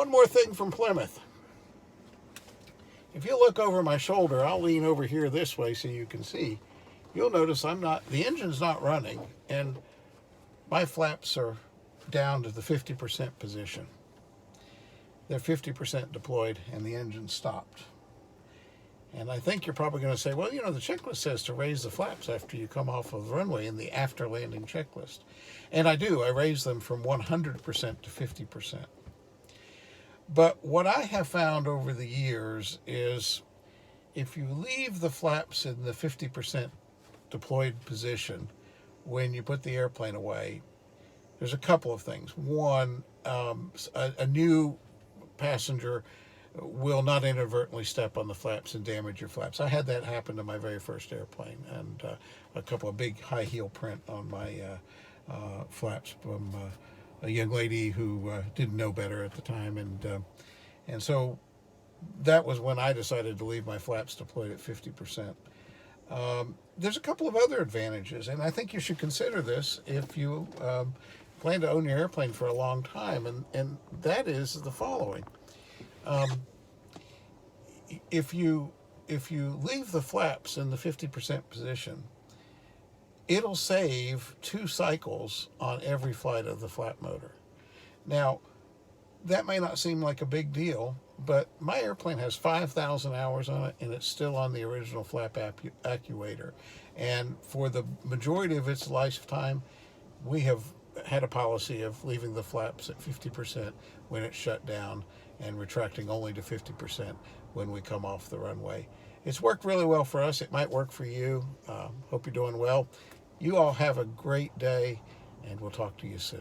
One more thing from Plymouth. If you look over my shoulder, I'll lean over here this way so you can see. You'll notice the engine's not running, and my flaps are down to the 50% position. They're 50% deployed and the engine stopped. And I think you're probably going to say, well, the checklist says to raise the flaps after you come off of the runway in the after landing checklist. And I do. I raise them from 100% to 50%. But what I have found over the years is if you leave the flaps in the 50% deployed position when you put the airplane away, there's a couple of things. One, a new passenger will not inadvertently step on the flaps and damage your flaps. I had that happen to my very first airplane, and a couple of big high heel print on my flaps from a young lady who didn't know better at the time, and so that was when I decided to leave my flaps deployed at 50%. There's a couple of other advantages, and I think you should consider this if you plan to own your airplane for a long time, and that is the following. If you leave the flaps in the 50% position, it'll save 2 cycles on every flight of the flap motor. Now, that may not seem like a big deal, but my airplane has 5,000 hours on it, and it's still on the original flap actuator. And for the majority of its lifetime, we have had a policy of leaving the flaps at 50% when it's shut down and retracting only to 50% when we come off the runway. It's worked really well for us. It might work for you. Hope you're doing well. You all have a great day, and we'll talk to you soon.